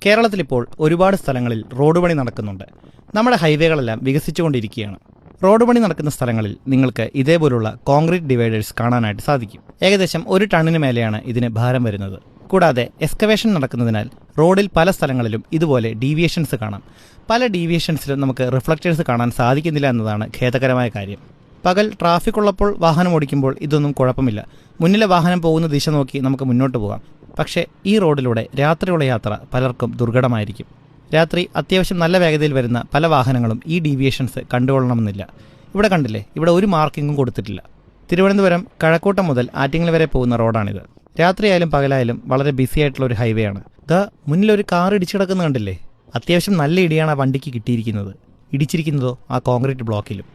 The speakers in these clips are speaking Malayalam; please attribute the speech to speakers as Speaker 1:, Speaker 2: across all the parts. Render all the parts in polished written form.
Speaker 1: കേരളത്തിലിപ്പോൾ ഒരുപാട് സ്ഥലങ്ങളിൽ റോഡ് പണി നടക്കുന്നുണ്ട്. നമ്മുടെ ഹൈവേകളെല്ലാം വികസിച്ചുകൊണ്ടിരിക്കുകയാണ്. റോഡ് പണി നടക്കുന്ന സ്ഥലങ്ങളിൽ നിങ്ങൾക്ക് ഇതേപോലുള്ള കോൺക്രീറ്റ് ഡിവൈഡേഴ്സ് കാണാനായിട്ട് സാധിക്കും. ഏകദേശം 1 ടണ്ണിന് മേലെയാണ് ഇതിന് ഭാരം വരുന്നത്. കൂടാതെ എക്സ്കവേഷൻ നടക്കുന്നതിനാൽ റോഡിൽ പല സ്ഥലങ്ങളിലും ഇതുപോലെ ഡീവിയേഷൻസ് കാണാം. പല ഡീവിയേഷൻസിലും നമുക്ക് റിഫ്ലക്റ്റേഴ്സ് കാണാൻ സാധിക്കുന്നില്ല എന്നതാണ് ഖേദകരമായ കാര്യം. പകൽ ട്രാഫിക് ഉള്ളപ്പോൾ വാഹനം ഓടിക്കുമ്പോൾ ഇതൊന്നും കുഴപ്പമില്ല. മുന്നിലെ വാഹനം പോകുന്ന ദിശ നോക്കി നമുക്ക് മുന്നോട്ട് പോകാം. പക്ഷേ ഈ റോഡിലൂടെ രാത്രിയുള്ള യാത്ര പലർക്കും ദുർഘടമായിരിക്കും. രാത്രി അത്യാവശ്യം നല്ല വേഗതയിൽ വരുന്ന പല വാഹനങ്ങളും ഈ ഡീവിയേഷൻസ് കണ്ടുകൊള്ളണമെന്നില്ല. ഇവിടെ കണ്ടില്ലേ, ഇവിടെ ഒരു മാർക്കിങ്ങും കൊടുത്തിട്ടില്ല. തിരുവനന്തപുരം കഴക്കൂട്ടം മുതൽ ആറ്റിങ്ങൽ വരെ പോകുന്ന റോഡാണിത്. രാത്രിയായാലും പകലായാലും വളരെ ബിസി ആയിട്ടുള്ള ഒരു ഹൈവേ ആണ്. മുന്നിലൊരു കാർ ഇടിച്ചു കിടക്കുന്ന കണ്ടില്ലേ? അത്യാവശ്യം നല്ല ഇടിയാണ് ആ വണ്ടിക്ക് കിട്ടിയിരിക്കുന്നത്. ഇടിച്ചിരിക്കുന്നതോ ആ കോൺക്രീറ്റ് ബ്ലോക്കിലും.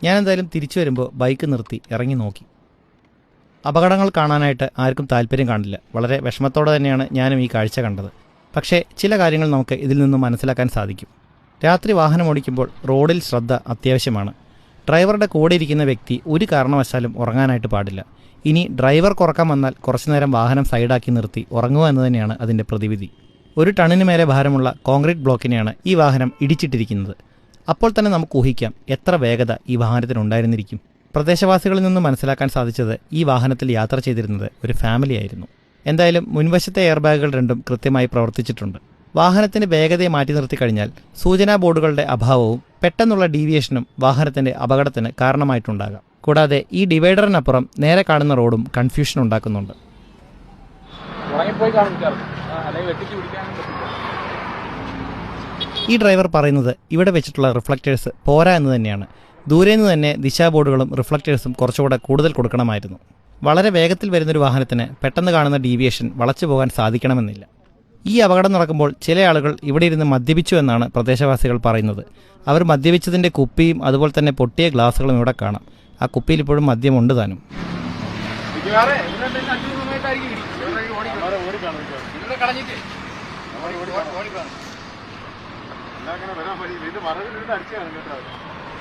Speaker 1: ഞാനെന്തായാലും തിരിച്ചു വരുമ്പോൾ ബൈക്ക് നിർത്തി ഇറങ്ങി നോക്കി. അപകടങ്ങൾ കാണാനായിട്ട് ആർക്കും താല്പര്യം കാണില്ല. വളരെ വിഷമത്തോടെ തന്നെയാണ് ഞാനും ഈ കാഴ്ച കണ്ടത്. പക്ഷേ ചില കാര്യങ്ങൾ നമുക്ക് ഇതിൽ നിന്നും മനസ്സിലാക്കാൻ സാധിക്കും. രാത്രി വാഹനം ഓടിക്കുമ്പോൾ റോഡിൽ ശ്രദ്ധ അത്യാവശ്യമാണ്. ഡ്രൈവറുടെ കൂടെ ഇരിക്കുന്ന വ്യക്തി ഒരു കാരണവശാലും ഉറങ്ങാനായിട്ട് പാടില്ല. ഇനി ഡ്രൈവർ ഉറക്കം വന്നാൽ കുറച്ചുനേരം വാഹനം സൈഡാക്കി നിർത്തി ഉറങ്ങുക എന്ന് തന്നെയാണ് അതിൻ്റെ പ്രതിവിധി. 1 ടണ്ണിന് മേലെ ഭാരമുള്ള കോൺക്രീറ്റ് ബ്ലോക്കിനെയാണ് ഈ വാഹനം ഇടിച്ചിട്ടിരിക്കുന്നത്. അപ്പോൾ തന്നെ നമുക്ക് ഊഹിക്കാം എത്ര വേഗത ഈ വാഹനത്തിനുണ്ടായിരുന്നിരിക്കും. പ്രദേശവാസികളിൽ നിന്ന് മനസ്സിലാക്കാൻ സാധിച്ചത് ഈ വാഹനത്തിൽ യാത്ര ചെയ്തിരുന്നത് ഒരു ഫാമിലി ആയിരുന്നു. എന്തായാലും മുൻവശത്തെ എയർ ബാഗുകൾ രണ്ടും കൃത്യമായി പ്രവർത്തിച്ചിട്ടുണ്ട്. വാഹനത്തിന്റെ വേഗതയെ മാറ്റി നിർത്തി കഴിഞ്ഞാൽ സൂചനാ ബോർഡുകളുടെ അഭാവവും പെട്ടെന്നുള്ള ഡീവിയേഷനും വാഹനത്തിന്റെ അപകടത്തിന് കാരണമായിട്ടുണ്ടാകാം. കൂടാതെ ഈ ഡിവൈഡറിനപ്പുറം നേരെ കാണുന്ന റോഡും കൺഫ്യൂഷൻ ഉണ്ടാക്കുന്നുണ്ട്. ഈ ഡ്രൈവർ പറയുന്നത് ഇവിടെ വെച്ചിട്ടുള്ള റിഫ്ലക്റ്റേഴ്സ് പോരാ എന്ന് തന്നെയാണ്. ദൂരേന്ന് തന്നെ ദിശാബോർഡുകളും റിഫ്ലക്റ്റേഴ്സും കുറച്ചുകൂടെ കൂടുതൽ കൊടുക്കണമായിരുന്നു. വളരെ വേഗത്തിൽ വരുന്നൊരു വാഹനത്തിന് പെട്ടെന്ന് കാണുന്ന ഡീവിയേഷൻ വളച്ചു പോകാൻ സാധിക്കണമെന്നില്ല. ഈ അപകടം നടക്കുമ്പോൾ ചില ആളുകൾ ഇവിടെ ഇരുന്ന് മദ്യപിച്ചു എന്നാണ് പ്രദേശവാസികൾ പറയുന്നത്. അവർ മദ്യപിച്ചതിൻ്റെ കുപ്പിയും അതുപോലെ തന്നെ പൊട്ടിയ ഗ്ലാസുകളും ഇവിടെ കാണാം. ആ കുപ്പിയിൽ ഇപ്പോഴും മദ്യമുണ്ട് താനും.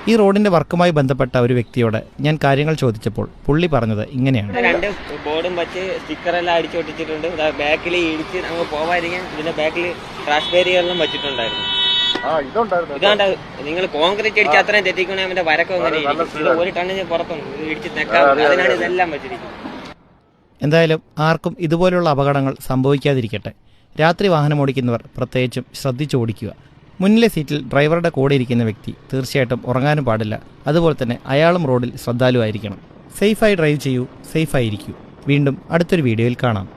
Speaker 1: ഈ റോഡിന്റെ വർക്കുമായി ബന്ധപ്പെട്ട ഒരു വ്യക്തിയോട് ഞാൻ കാര്യങ്ങൾ ചോദിച്ചപ്പോൾ പുള്ളി പറഞ്ഞത് ഇങ്ങനെയാണ്.
Speaker 2: 2 ബോർഡും വെച്ച് സ്റ്റിക്കറെല്ലാം അടിച്ചു ഒട്ടിച്ചിട്ടുണ്ട്. ബാക്കിൽ ഇടിച്ച് അങ്ങ് പോവാതിരിക്കാൻ ഇതിന്റെ ബാക്കിൽ ക്രാഷ് ബാരിയറെല്ലാം വെച്ചിട്ടുണ്ടായിരുന്നു. ഇതാണ്ട് നിങ്ങൾ കോൺക്രീറ്റ് അടിച്ച് അത്രയും തെറ്റിക്കണേ അവന്റെ വരക്കം എങ്ങനെ ഇരിക്കും? 1 ടണ്ണിന് പുറത്തുണ്ട് ഇടിച്ച് തെക്കാൻ. അതിനാണ് ഇതെല്ലാം വെച്ചിരിക്കുന്നത്.
Speaker 1: എന്തായാലും ആർക്കും ഇതുപോലുള്ള അപകടങ്ങൾ സംഭവിക്കാതിരിക്കട്ടെ. രാത്രി വാഹനം ഓടിക്കുന്നവർ പ്രത്യേകിച്ചും ശ്രദ്ധിച്ച് ഓടിക്കുക. മുന്നിലെ സീറ്റിൽ ഡ്രൈവറുടെ കൂടെ ഇരിക്കുന്ന വ്യക്തി തീർച്ചയായിട്ടും ഉറങ്ങാനും പാടില്ല. അതുപോലെ തന്നെ അയാളും റോഡിൽ ശ്രദ്ധാലുവായിരിക്കണം. സേഫായി ഡ്രൈവ് ചെയ്യൂ, സേഫായിരിക്കൂ. വീണ്ടും അടുത്തൊരു വീഡിയോയിൽ കാണാം.